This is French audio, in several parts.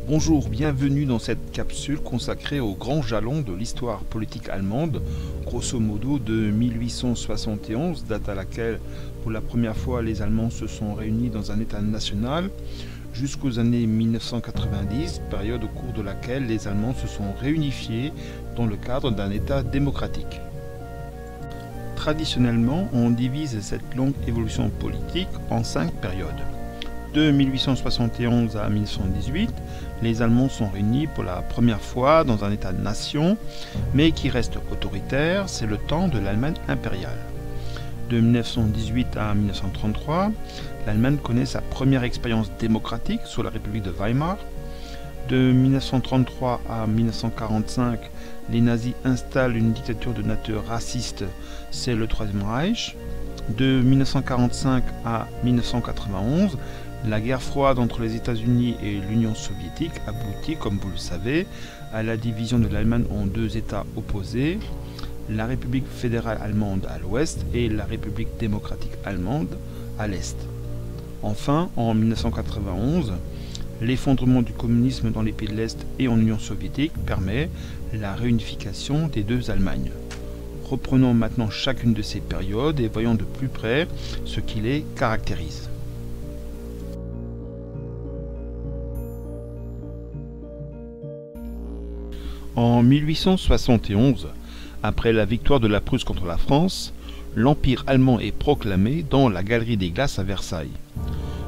Bonjour, bienvenue dans cette capsule consacrée aux grands jalons de l'histoire politique allemande, grosso modo de 1871, date à laquelle pour la première fois les Allemands se sont réunis dans un État national, jusqu'aux années 1990, période au cours de laquelle les Allemands se sont réunifiés dans le cadre d'un État démocratique. Traditionnellement, on divise cette longue évolution politique en 5 périodes. De 1871 à 1918, les Allemands sont réunis pour la première fois dans un État-nation, mais qui reste autoritaire, c'est le temps de l'Allemagne impériale. De 1918 à 1933, l'Allemagne connaît sa première expérience démocratique sous la République de Weimar. De 1933 à 1945, les nazis installent une dictature de nature raciste, c'est le Troisième Reich. De 1945 à 1991, la guerre froide entre les États-Unis et l'Union soviétique aboutit, comme vous le savez, à la division de l'Allemagne en deux États opposés, la République fédérale allemande à l'ouest et la République démocratique allemande à l'est. Enfin, en 1991, l'effondrement du communisme dans les pays de l'Est et en Union soviétique permet la réunification des deux Allemagnes. Reprenons maintenant chacune de ces périodes et voyons de plus près ce qui les caractérise. En 1871, après la victoire de la Prusse contre la France, l'Empire allemand est proclamé dans la Galerie des Glaces à Versailles.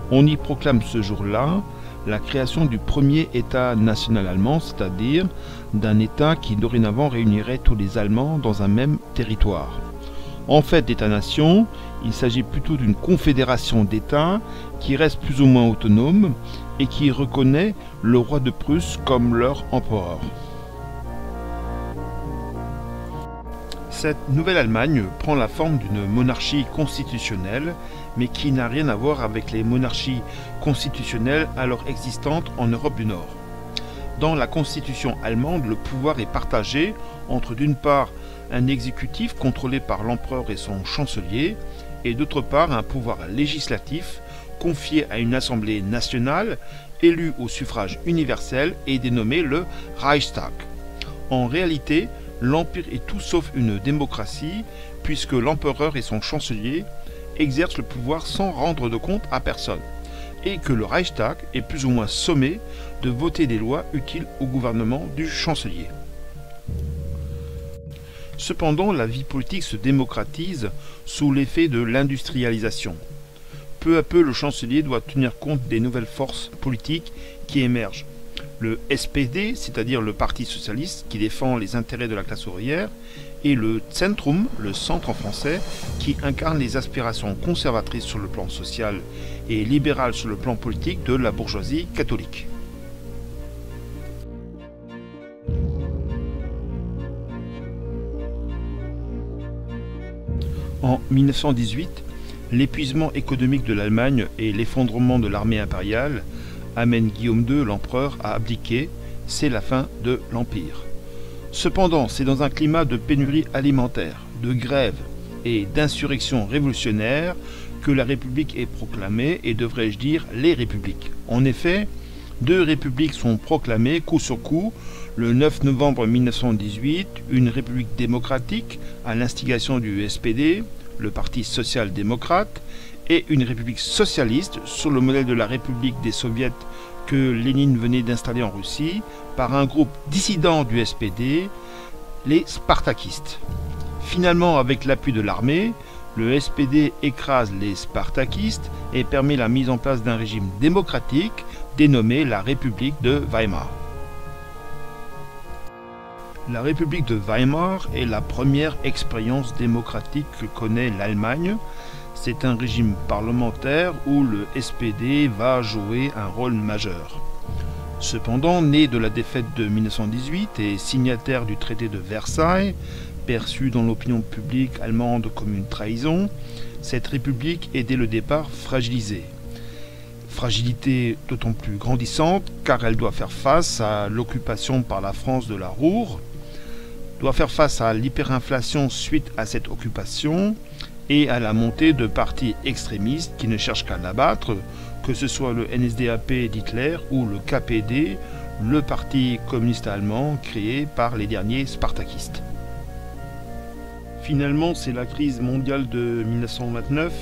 On y proclame ce jour-là la création du premier État national allemand, c'est-à-dire d'un État qui dorénavant réunirait tous les Allemands dans un même territoire. En fait d'État-nation, il s'agit plutôt d'une confédération d'États qui reste plus ou moins autonome et qui reconnaît le roi de Prusse comme leur empereur. Cette nouvelle Allemagne prend la forme d'une monarchie constitutionnelle, mais qui n'a rien à voir avec les monarchies constitutionnelles alors existantes en Europe du Nord. Dans la constitution allemande, le pouvoir est partagé entre d'une part un exécutif contrôlé par l'empereur et son chancelier, et d'autre part un pouvoir législatif confié à une assemblée nationale élue au suffrage universel et dénommée le Reichstag. En réalité, l'Empire est tout sauf une démocratie, puisque l'empereur et son chancelier exercent le pouvoir sans rendre de compte à personne, et que le Reichstag est plus ou moins sommé de voter des lois utiles au gouvernement du chancelier. Cependant, la vie politique se démocratise sous l'effet de l'industrialisation. Peu à peu, le chancelier doit tenir compte des nouvelles forces politiques qui émergent. Le SPD, c'est-à-dire le Parti socialiste qui défend les intérêts de la classe ouvrière, et le Zentrum, le centre en français, qui incarne les aspirations conservatrices sur le plan social et libérales sur le plan politique de la bourgeoisie catholique. En 1918, l'épuisement économique de l'Allemagne et l'effondrement de l'armée impériale amène Guillaume II, l'empereur, à abdiquer. C'est la fin de l'Empire. Cependant, c'est dans un climat de pénurie alimentaire, de grève et d'insurrection révolutionnaire que la République est proclamée, et devrais-je dire les républiques. En effet, 2 républiques sont proclamées coup sur coup. Le 9 novembre 1918, une république démocratique à l'instigation du SPD, le Parti social-démocrate, et une république socialiste sur le modèle de la République des Soviets que Lénine venait d'installer en Russie par un groupe dissident du SPD, les spartakistes. Finalement, avec l'appui de l'armée, le SPD écrase les spartakistes et permet la mise en place d'un régime démocratique dénommé la République de Weimar. La République de Weimar est la première expérience démocratique que connaît l'Allemagne. C'est un régime parlementaire où le SPD va jouer un rôle majeur. Cependant, né de la défaite de 1918 et signataire du traité de Versailles, perçu dans l'opinion publique allemande comme une trahison, cette république est dès le départ fragilisée. Fragilité d'autant plus grandissante car elle doit faire face à l'occupation par la France de la Ruhr, doit faire face à l'hyperinflation suite à cette occupation, et à la montée de partis extrémistes qui ne cherchent qu'à l'abattre, que ce soit le NSDAP d'Hitler ou le KPD, le parti communiste allemand créé par les derniers spartakistes. Finalement, c'est la crise mondiale de 1929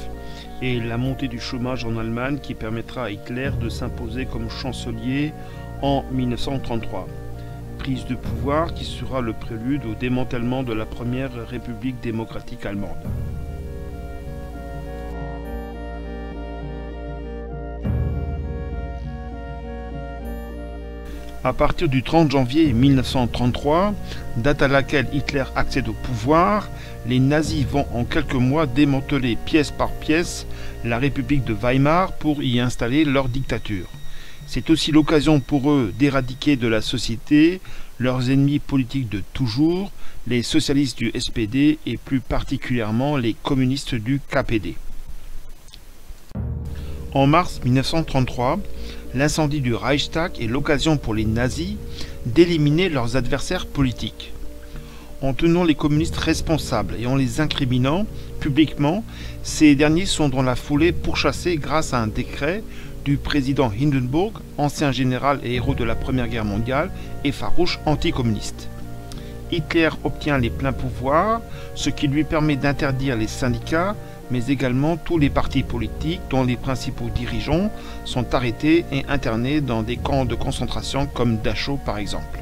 et la montée du chômage en Allemagne qui permettra à Hitler de s'imposer comme chancelier en 1933. Prise de pouvoir qui sera le prélude au démantèlement de la première République démocratique allemande. À partir du 30 janvier 1933, date à laquelle Hitler accède au pouvoir, les nazis vont en quelques mois démanteler pièce par pièce la République de Weimar pour y installer leur dictature. C'est aussi l'occasion pour eux d'éradiquer de la société leurs ennemis politiques de toujours, les socialistes du SPD et plus particulièrement les communistes du KPD. En mars 1933, l'incendie du Reichstag est l'occasion pour les nazis d'éliminer leurs adversaires politiques. En tenant les communistes responsables et en les incriminant publiquement, ces derniers sont dans la foulée pourchassés grâce à un décret du président Hindenburg, ancien général et héros de la Première Guerre mondiale et farouche anticommuniste. Hitler obtient les pleins pouvoirs, ce qui lui permet d'interdire les syndicats, mais également tous les partis politiques dont les principaux dirigeants sont arrêtés et internés dans des camps de concentration comme Dachau par exemple.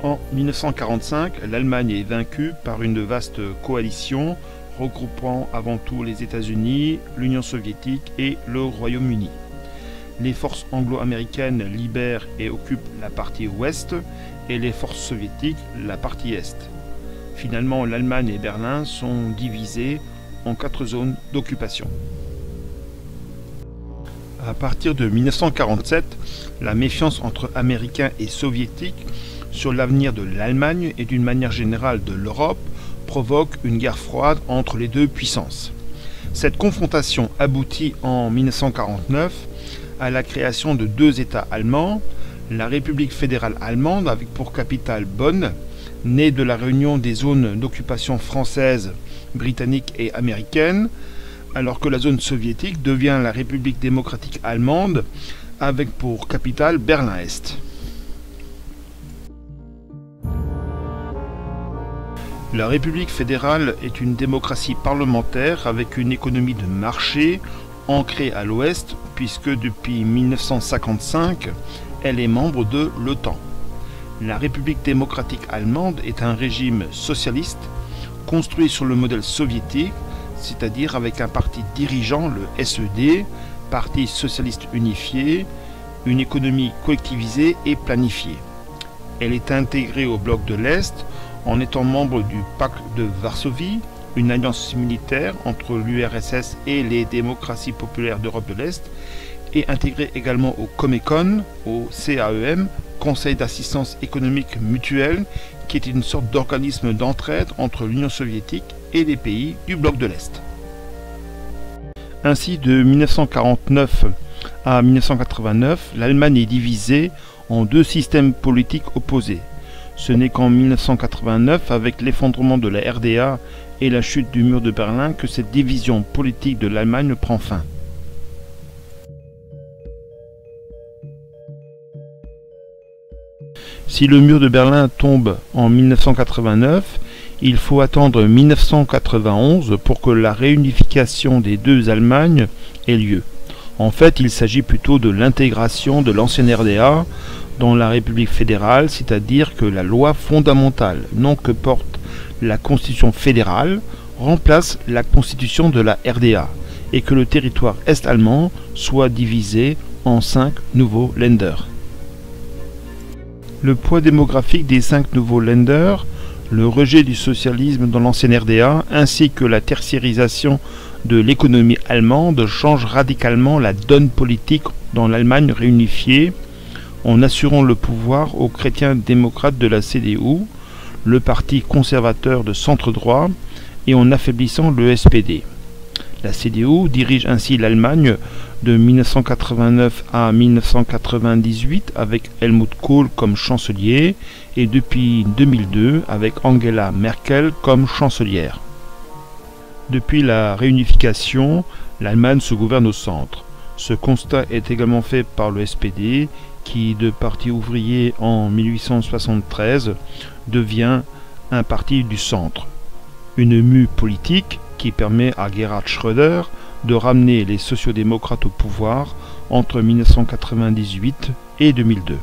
En 1945, l'Allemagne est vaincue par une vaste coalition regroupant avant tout les États-Unis, l'Union soviétique et le Royaume-Uni. Les forces anglo-américaines libèrent et occupent la partie ouest et les forces soviétiques la partie est. Finalement, l'Allemagne et Berlin sont divisées en 4 zones d'occupation. À partir de 1947, la méfiance entre Américains et Soviétiques sur l'avenir de l'Allemagne et d'une manière générale de l'Europe provoque une guerre froide entre les deux puissances. Cette confrontation aboutit en 1949 à la création de 2 États allemands, la République fédérale allemande avec pour capitale Bonn, née de la réunion des zones d'occupation française, britannique et américaine, alors que la zone soviétique devient la République démocratique allemande avec pour capitale Berlin-Est. La République fédérale est une démocratie parlementaire avec une économie de marché ancrée à l'Ouest puisque depuis 1955, elle est membre de l'OTAN. La République démocratique allemande est un régime socialiste construit sur le modèle soviétique, c'est-à-dire avec un parti dirigeant, le SED, Parti socialiste unifié, une économie collectivisée et planifiée. Elle est intégrée au bloc de l'Est en étant membre du Pacte de Varsovie, une alliance militaire entre l'URSS et les démocraties populaires d'Europe de l'Est, et intégrée également au Comecon, au CAEM, Conseil d'assistance économique mutuelle, qui est une sorte d'organisme d'entraide entre l'Union soviétique et les pays du bloc de l'Est. Ainsi, de 1949 à 1989, l'Allemagne est divisée en 2 systèmes politiques opposés. Ce n'est qu'en 1989, avec l'effondrement de la RDA et la chute du mur de Berlin, que cette division politique de l'Allemagne prend fin. Si le mur de Berlin tombe en 1989, il faut attendre 1991 pour que la réunification des 2 Allemagnes ait lieu. En fait, il s'agit plutôt de l'intégration de l'ancienne RDA dans la République fédérale, c'est-à-dire que la loi fondamentale, nom que porte la Constitution fédérale, remplace la Constitution de la RDA et que le territoire est-allemand soit divisé en 5 nouveaux Länder. Le poids démographique des 5 nouveaux Länder, le rejet du socialisme dans l'ancienne RDA, ainsi que la tertiarisation de l'économie allemande changent radicalement la donne politique dans l'Allemagne réunifiée, en assurant le pouvoir aux chrétiens démocrates de la CDU, le parti conservateur de centre-droit, et en affaiblissant le SPD. La CDU dirige ainsi l'Allemagne de 1989 à 1998 avec Helmut Kohl comme chancelier et depuis 2002 avec Angela Merkel comme chancelière. Depuis la réunification, l'Allemagne se gouverne au centre. Ce constat est également fait par le SPD, qui, de parti ouvrier en 1873, devient un parti du centre. Une mue politique qui permet à Gerhard Schröder de ramener les sociodémocrates au pouvoir entre 1998 et 2002.